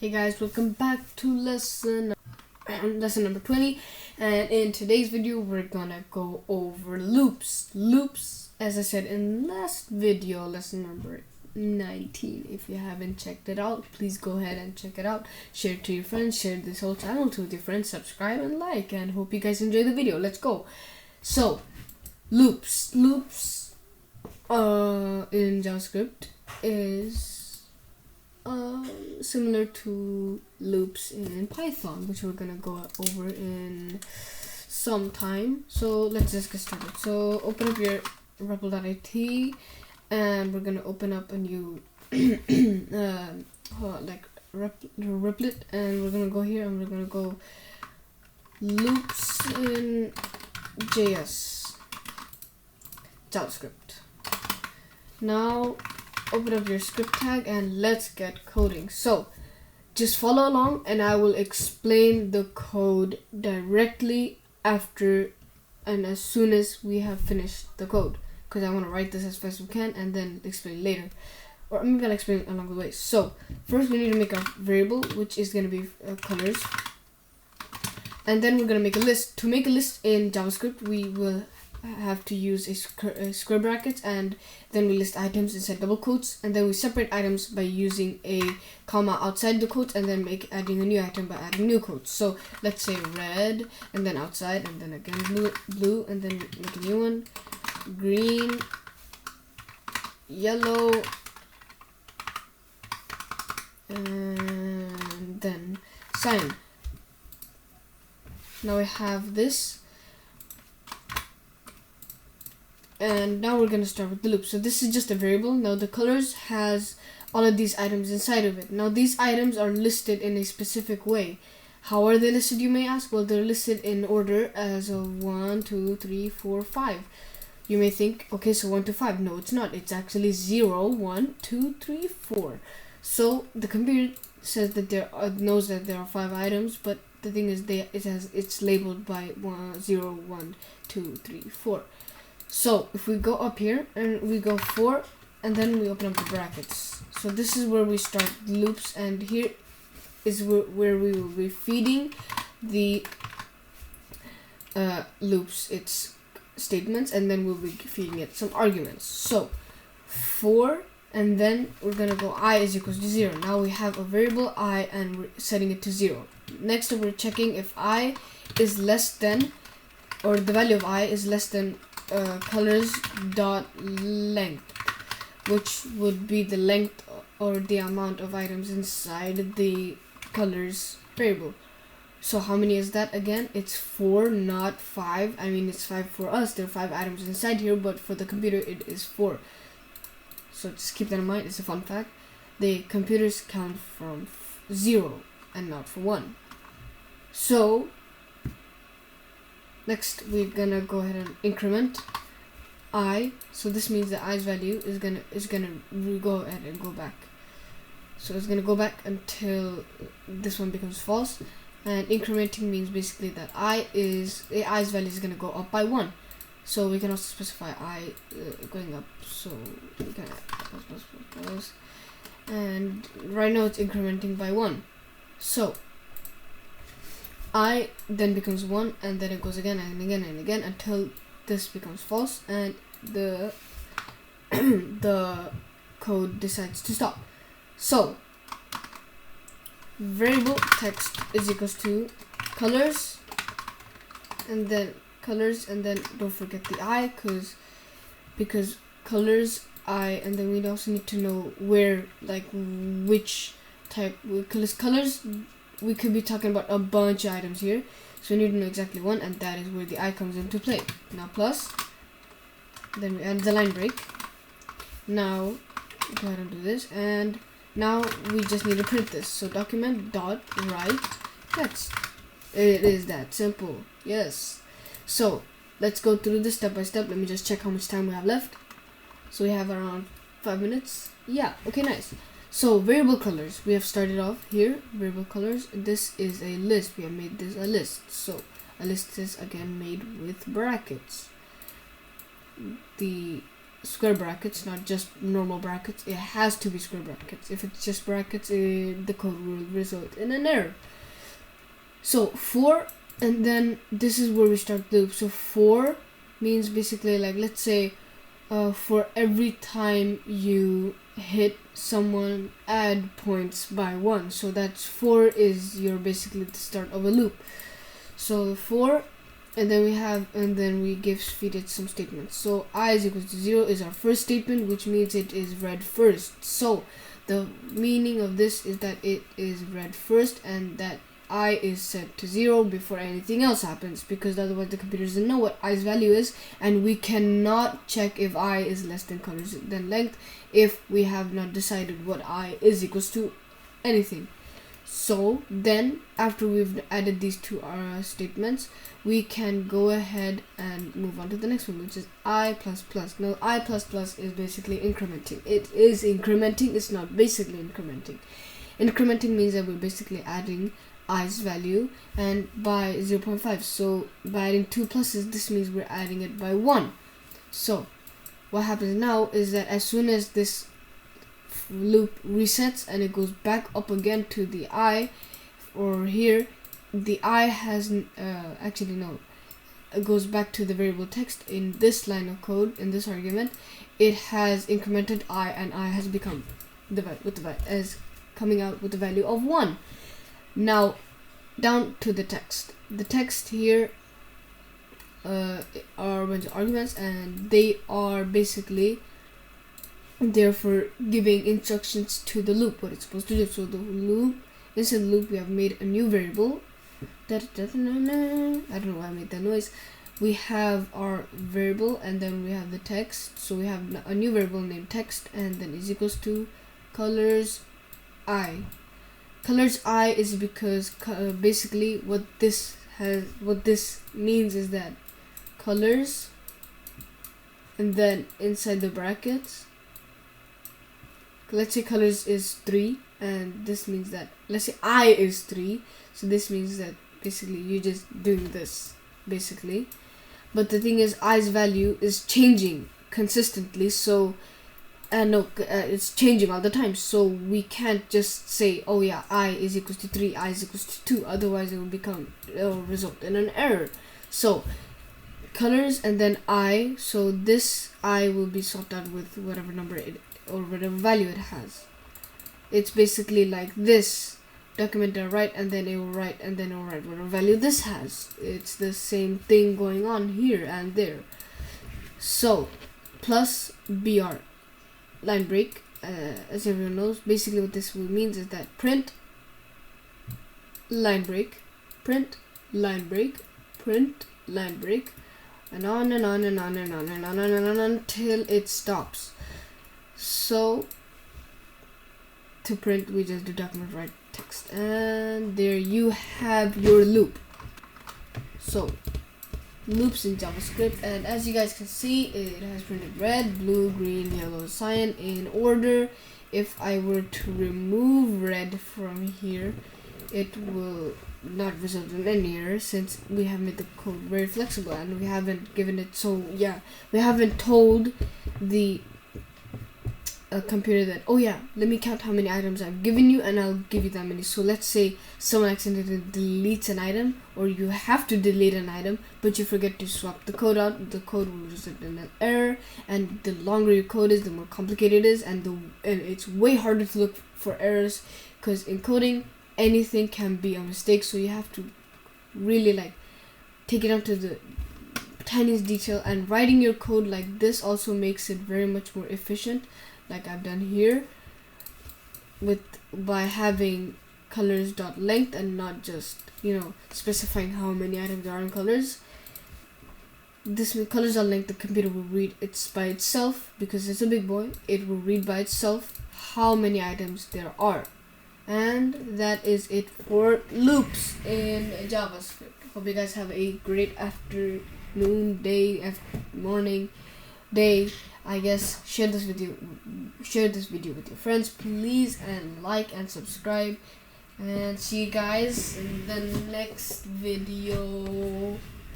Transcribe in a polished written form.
Hey guys, welcome back to lesson number 20, and in today's video we're gonna go over loops, as I said in last video, lesson number 19. If you haven't checked it out, please go ahead and check it out. Share it to your friends, share this whole channel to your friends, subscribe and like, and hope you guys enjoy the video. Let's go. So loops in JavaScript is similar to loops in Python, which we're gonna go over in some time. So let's just get started. So open up your repl.it and we're gonna open up a new repl.it, and we're gonna go here and we're gonna go loops in JavaScript. Now open up your script tag and let's get coding. So just follow along and I will explain the code directly after and as soon as we have finished the code, because I want to write this as fast as we can and then explain later, or maybe I'll explain along the way. So first we need to make a variable, which is going to be colors, and then we're going to make a list. To make a list in JavaScript, we will have to use a square brackets, and then we list items inside double quotes, and then we separate items by using a comma outside the quotes, and then adding a new item by adding new quotes. So let's say red, and then outside, and then again blue, and then make a new one, green, yellow, and then cyan. Now we have this. And now we're going to start with the loop. So this is just a variable. Now the colors has all of these items inside of it. Now these items are listed in a specific way. How are they listed, you may ask? Well, they're listed in order as of 1, 2, 3, 4, 5. You may think, okay, so 1 to 5. No, it's not. It's actually 0, 1, 2, 3, 4. So the computer says that knows that there are 5 items, but the thing is it's labeled by 0, 1, 2, 3, 4. So if we go up here and we go 4 and then we open up the brackets. So this is where we start loops, and here is where we will be feeding the loops its statements, and then we'll be feeding it some arguments. So 4, and then we're gonna go I is equals to 0. Now we have a variable I and we're setting it to 0. Next we're checking if I is less than, or the value of I is less than colors dot length, which would be the length or the amount of items inside the colors variable. So how many is that again? It's 4, not 5. I mean, it's 5 for us. There are 5 items inside here, but for the computer it is 4. So just keep that in mind. It's a fun fact. The computers count from 0 and not from 1. So next we're gonna go ahead and increment I. So this means that I's value is gonna go ahead and go back. So it's gonna go back until this one becomes false. And incrementing means basically that I's value is gonna go up by 1. So we can also specify I going up. So we can plus, and right now it's incrementing by 1. So I then becomes 1, and then it goes again and again and again until this becomes false, and the the code decides to stop. So variable text is equals to colors, and then don't forget the I, because colors I, and then we also need to know where, like which type, because colors we could be talking about a bunch of items here, so we need to know exactly one, and that is where the I comes into play. Now plus, then we add the line break. Now go ahead and do this, and now we just need to print this. So document dot write text. It is that simple. Yes. So let's go through this step by step. Let me just check how much time we have left. So we have around 5 minutes. Yeah, okay, nice. So variable colors, we have started off here. Variable colors, this is a list. We have made this a list. So a list is again made with brackets. The square brackets, not just normal brackets. It has to be square brackets. If it's just brackets, the code will result in an error. So for, and then this is where we start the loop. So for means basically, like, let's say for every time you hit someone, add points by 1. So that's for is your basically the start of a loop. So for, and then we feed it some statements. So I is equals to 0 is our first statement, which means it is read first. So the meaning of this is that it is read first, and that I is set to 0 before anything else happens, because otherwise the computer doesn't know what I's value is, and we cannot check if I is less than colors than length if we have not decided what I is equals to anything. So then after we've added these two statements, we can go ahead and move on to the next one, which is I++. Now I++ is basically incrementing. It is incrementing, it's not basically incrementing. Incrementing means that we're basically adding I's value and by 0.5. So by adding 2 pluses, this means we're adding it by 1. So what happens now is that as soon as this loop resets and it goes back up again to the I, or here the I has actually no, it goes back to the variable text in this line of code, in this argument. It has incremented I, and I has become as coming out with the value of 1. Now down to the text. The text here are a bunch of arguments, and they are basically therefore giving instructions to the loop, what it's supposed to do. So the loop, inside the loop, we have made a new variable. I don't know why I made that noise. We have our variable, and then we have the text. So we have a new variable named text, and then is equals to colors I. Colors I is because basically what this means is that colors, and then inside the brackets, let's say colors is 3, and this means that, let's say I is 3, so this means that basically you're just doing this basically. But the thing is, I's value is changing consistently, so it's changing all the time, so we can't just say, oh yeah, I is equals to 3, I is equals to 2, otherwise it will result in an error. So colors and then I, so this I will be swapped out with whatever number or whatever value it has. It's basically like this documenter write, and then it will write, and then it will write whatever value this has. It's the same thing going on here and there. So plus br line break, as everyone knows, basically what this means is that print line break, print line break, print line break, and on and on and on and on and on and on until it stops. So to print, we just do document write text, and there you have your loop. So loops in JavaScript, and as you guys can see, it has printed red, blue, green, yellow, cyan in order. If I were to remove red from here, it will not result in any error, since we have made the code very flexible, and we haven't given it, so yeah, we haven't told the computer that, oh yeah, let me count how many items I've given you and I'll give you that many. So let's say someone accidentally deletes an item, or you have to delete an item, but you forget to swap the code out. The code will result in an error, and the longer your code is, the more complicated it is, and it's way harder to look for errors, because in coding anything can be a mistake. So you have to really like take it down to the tiniest detail, and writing your code like this also makes it very much more efficient, like I've done here by having colors.length and not just, specifying how many items there are in colors. This colors.length, the computer will read it by itself, because it's a big boy. It will read by itself how many items there are. And that is it for loops in JavaScript. Hope you guys have a great afternoon, day, morning, day. I guess share this video with your friends, please, and like and subscribe, and see you guys in the next video.